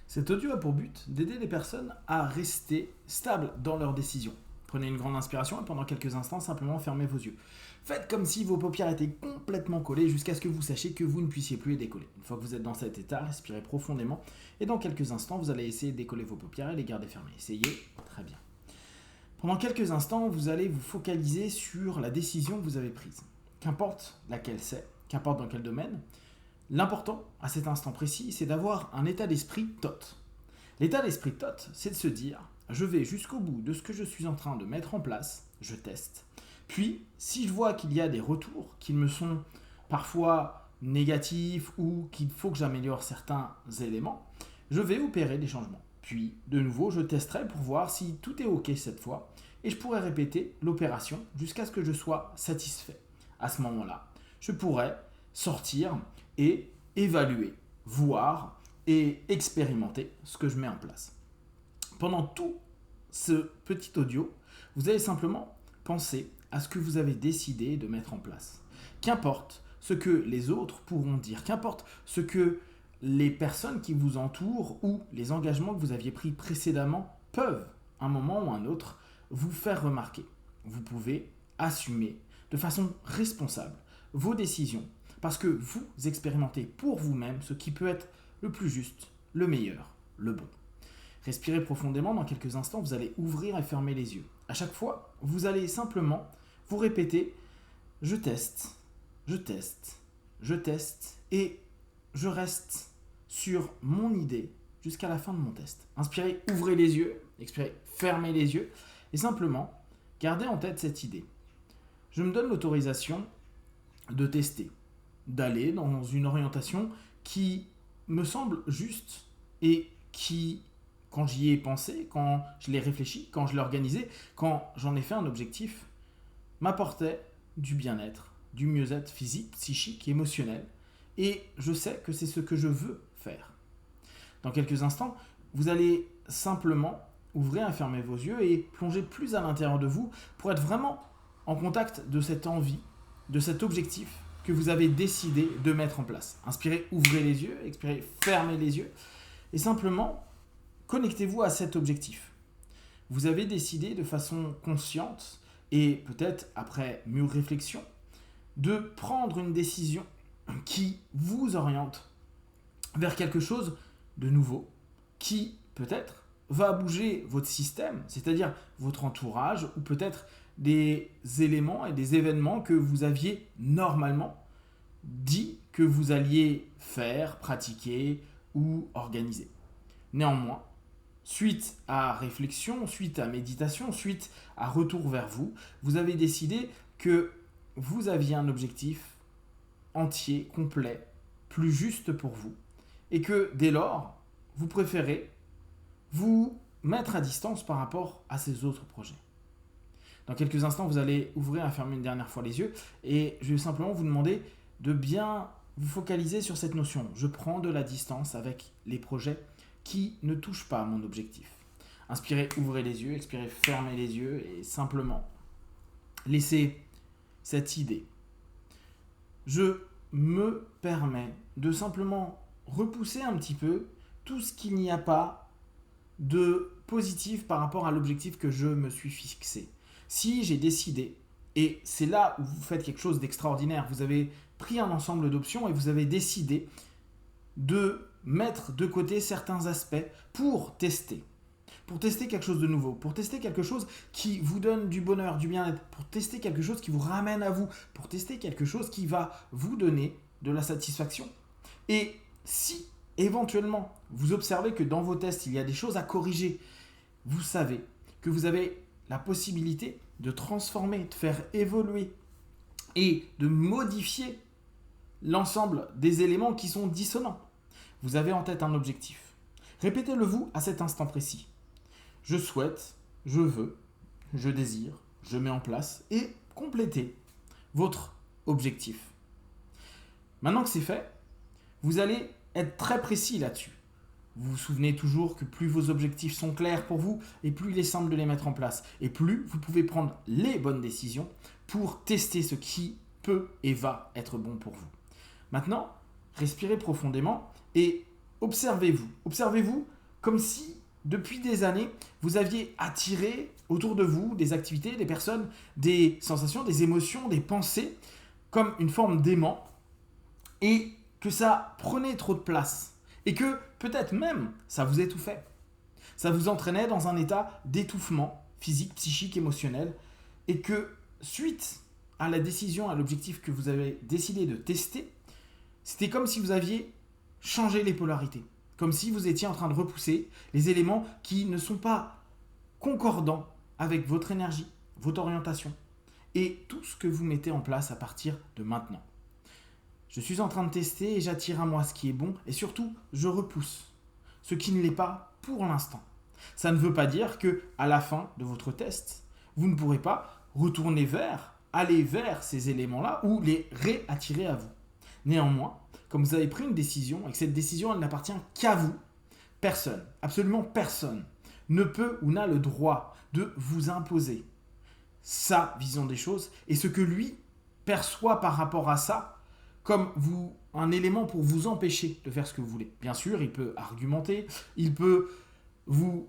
Cet audio a pour but d'aider les personnes à rester stables dans leurs décisions. Prenez une grande inspiration et pendant quelques instants, simplement fermez vos yeux. Faites comme si vos paupières étaient complètement collées jusqu'à ce que vous sachiez que vous ne puissiez plus les décoller. Une fois que vous êtes dans cet état, respirez profondément et dans quelques instants, vous allez essayer de décoller vos paupières et les garder fermées. Essayez, très bien. Pendant quelques instants, vous allez vous focaliser sur la décision que vous avez prise. Qu'importe laquelle c'est, qu'importe dans quel domaine, l'important à cet instant précis, c'est d'avoir un état d'esprit tot. L'état d'esprit tot, c'est de se dire, je vais jusqu'au bout de ce que je suis en train de mettre en place, je teste. Puis, si je vois qu'il y a des retours qui me sont parfois négatifs ou qu'il faut que j'améliore certains éléments, je vais opérer des changements. Puis, de nouveau, je testerai pour voir si tout est OK cette fois et je pourrai répéter l'opération jusqu'à ce que je sois satisfait. À ce moment-là, je pourrai sortir et évaluer, voir et expérimenter ce que je mets en place. Pendant tout ce petit audio, vous allez simplement penser à ce que vous avez décidé de mettre en place. Qu'importe ce que les autres pourront dire, qu'importe ce que les personnes qui vous entourent ou les engagements que vous aviez pris précédemment peuvent, à un moment ou à un autre, vous faire remarquer. Vous pouvez assumer de façon responsable vos décisions parce que vous expérimentez pour vous-même ce qui peut être le plus juste, le meilleur, le bon. Respirez profondément, dans quelques instants, vous allez ouvrir et fermer les yeux. À chaque fois, vous allez simplement vous répéter « je teste, je teste, je teste » et je reste sur mon idée jusqu'à la fin de mon test. Inspirez, ouvrez les yeux, expirez, fermez les yeux et simplement gardez en tête cette idée. Je me donne l'autorisation de tester, d'aller dans une orientation qui me semble juste et qui, quand j'y ai pensé, quand je l'ai réfléchi, quand je l'ai organisé, quand j'en ai fait un objectif, m'apportait du bien-être, du mieux-être physique, psychique, émotionnel. Et je sais que c'est ce que je veux faire. Dans quelques instants, vous allez simplement ouvrir et fermer vos yeux et plonger plus à l'intérieur de vous pour être vraiment en contact de cette envie, de cet objectif que vous avez décidé de mettre en place. Inspirez, ouvrez les yeux, expirez, fermez les yeux et simplement connectez-vous à cet objectif. Vous avez décidé de façon consciente et peut-être après mûre réflexion de prendre une décision qui vous oriente vers quelque chose de nouveau qui peut-être va bouger votre système, c'est-à-dire votre entourage ou peut-être des éléments et des événements que vous aviez normalement dit que vous alliez faire, pratiquer ou organiser. Néanmoins, suite à réflexion, suite à méditation, suite à retour vers vous, vous avez décidé que vous aviez un objectif entier, complet, plus juste pour vous, et que dès lors, vous préférez vous mettre à distance par rapport à ces autres projets. Dans quelques instants, vous allez ouvrir et fermer une dernière fois les yeux, et je vais simplement vous demander de bien vous focaliser sur cette notion. Je prends de la distance avec les projets qui ne touchent pas à mon objectif. Inspirez, ouvrez les yeux, expirez, fermez les yeux, et simplement laissez cette idée. Je me permets de simplement repousser un petit peu tout ce qu'il n'y a pas de positif par rapport à l'objectif que je me suis fixé. Si j'ai décidé, et c'est là où vous faites quelque chose d'extraordinaire, vous avez pris un ensemble d'options et vous avez décidé de mettre de côté certains aspects pour tester quelque chose de nouveau, pour tester quelque chose qui vous donne du bonheur, du bien-être, pour tester quelque chose qui vous ramène à vous, pour tester quelque chose qui va vous donner de la satisfaction. Et si éventuellement vous observez que dans vos tests il y a des choses à corriger, vous savez que vous avez la possibilité de transformer, de faire évoluer et de modifier l'ensemble des éléments qui sont dissonants. Vous avez en tête un objectif. Répétez-le vous à cet instant précis. Je souhaite, je veux, je désire, je mets en place et complétez votre objectif. Maintenant que c'est fait, vous allez être très précis là-dessus. Vous vous souvenez toujours que plus vos objectifs sont clairs pour vous et plus il est simple de les mettre en place. Et plus vous pouvez prendre les bonnes décisions pour tester ce qui peut et va être bon pour vous. Maintenant, respirez profondément et observez-vous. Observez-vous comme si, depuis des années, vous aviez attiré autour de vous des activités, des personnes, des sensations, des émotions, des pensées, comme une forme d'aimant, et que ça prenait trop de place, et que peut-être même ça vous étouffait. Ça vous entraînait dans un état d'étouffement physique, psychique, émotionnel, et que suite à la décision, à l'objectif que vous avez décidé de tester, c'était comme si vous aviez changé les polarités, comme si vous étiez en train de repousser les éléments qui ne sont pas concordants avec votre énergie, votre orientation, et tout ce que vous mettez en place à partir de maintenant. Je suis en train de tester et j'attire à moi ce qui est bon, et surtout, je repousse ce qui ne l'est pas pour l'instant. Ça ne veut pas dire que à la fin de votre test, vous ne pourrez pas aller vers ces éléments-là ou les réattirer à vous. Néanmoins, comme vous avez pris une décision et que cette décision elle n'appartient qu'à vous, personne, absolument personne, ne peut ou n'a le droit de vous imposer sa vision des choses et ce que lui perçoit par rapport à ça comme un élément pour vous empêcher de faire ce que vous voulez. Bien sûr, il peut argumenter, il peut vous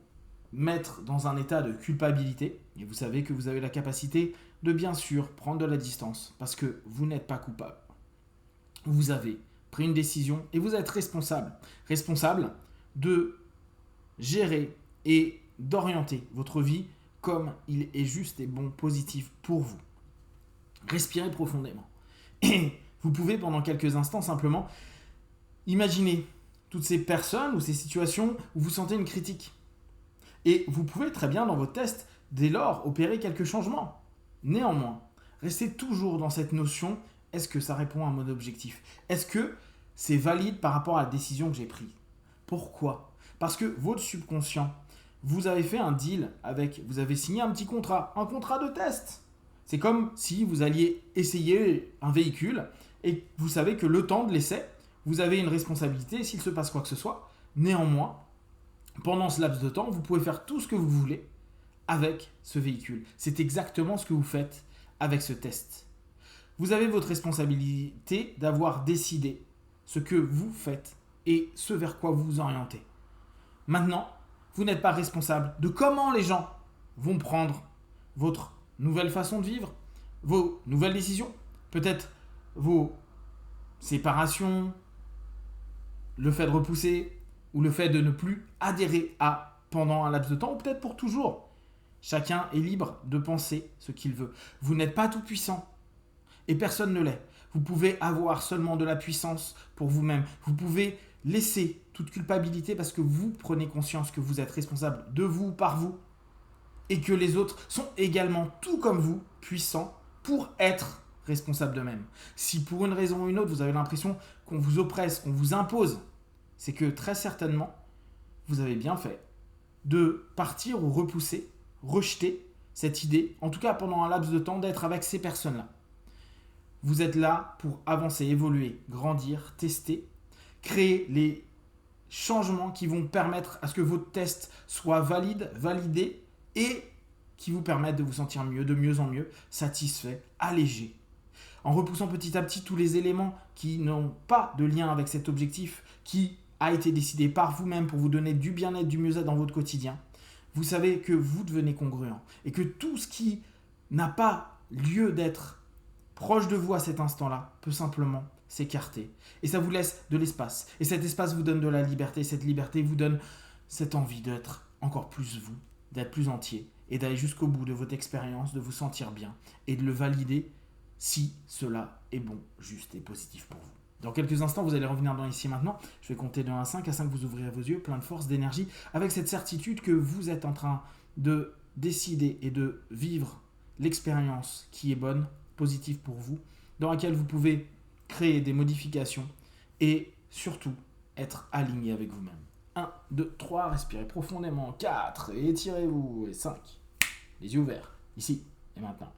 mettre dans un état de culpabilité, et vous savez que vous avez la capacité de bien sûr prendre de la distance, parce que vous n'êtes pas coupable. Vous avez pris une décision et vous êtes responsable. Responsable de gérer et d'orienter votre vie comme il est juste et bon, positif pour vous. Respirez profondément. Et vous pouvez pendant quelques instants simplement imaginer toutes ces personnes ou ces situations où vous sentez une critique. Et vous pouvez très bien dans votre test, dès lors, opérer quelques changements. Néanmoins, restez toujours dans cette notion, est-ce que ça répond à mon objectif? Est-ce que c'est valide par rapport à la décision que j'ai prise? Pourquoi? Parce que votre subconscient, vous avez fait un deal vous avez signé un petit contrat, un contrat de test. C'est comme si vous alliez essayer un véhicule et vous savez que le temps de l'essai, vous avez une responsabilité s'il se passe quoi que ce soit. Néanmoins, pendant ce laps de temps, vous pouvez faire tout ce que vous voulez avec ce véhicule. C'est exactement ce que vous faites avec ce test. Vous avez votre responsabilité d'avoir décidé ce que vous faites et ce vers quoi vous vous orientez. Maintenant, vous n'êtes pas responsable de comment les gens vont prendre votre nouvelle façon de vivre, vos nouvelles décisions, peut-être vos séparations, le fait de repousser ou le fait de ne plus adhérer à pendant un laps de temps ou peut-être pour toujours. Chacun est libre de penser ce qu'il veut. Vous n'êtes pas tout puissant et personne ne l'est. Vous pouvez avoir seulement de la puissance pour vous-même. Vous pouvez laisser toute culpabilité parce que vous prenez conscience que vous êtes responsable de vous par vous et que les autres sont également, tout comme vous, puissants pour être responsables d'eux-mêmes. Si pour une raison ou une autre, vous avez l'impression qu'on vous oppresse, qu'on vous impose, c'est que très certainement, vous avez bien fait de partir ou repousser, rejeter cette idée, en tout cas pendant un laps de temps, d'être avec ces personnes-là. Vous êtes là pour avancer, évoluer, grandir, tester, créer les changements qui vont permettre à ce que votre test soit validé et qui vous permettent de vous sentir mieux, de mieux en mieux, satisfait, allégé. En repoussant petit à petit tous les éléments qui n'ont pas de lien avec cet objectif qui a été décidé par vous-même pour vous donner du bien-être, du mieux-être dans votre quotidien, vous savez que vous devenez congruent et que tout ce qui n'a pas lieu d'être proche de vous à cet instant-là peut simplement s'écarter. Et ça vous laisse de l'espace. Et cet espace vous donne de la liberté. Cette liberté vous donne cette envie d'être encore plus vous, d'être plus entier et d'aller jusqu'au bout de votre expérience, de vous sentir bien et de le valider si cela est bon, juste et positif pour vous. Dans quelques instants, vous allez revenir dans Ici et Maintenant. Je vais compter de 1 à 5. À 5, vous ouvrirez vos yeux, plein de force, d'énergie, avec cette certitude que vous êtes en train de décider et de vivre l'expérience qui est bonne, positive pour vous, dans laquelle vous pouvez créer des modifications et surtout être aligné avec vous-même. 1, 2, 3, respirez profondément. 4, étirez-vous. Et 5, les yeux ouverts, ici et maintenant.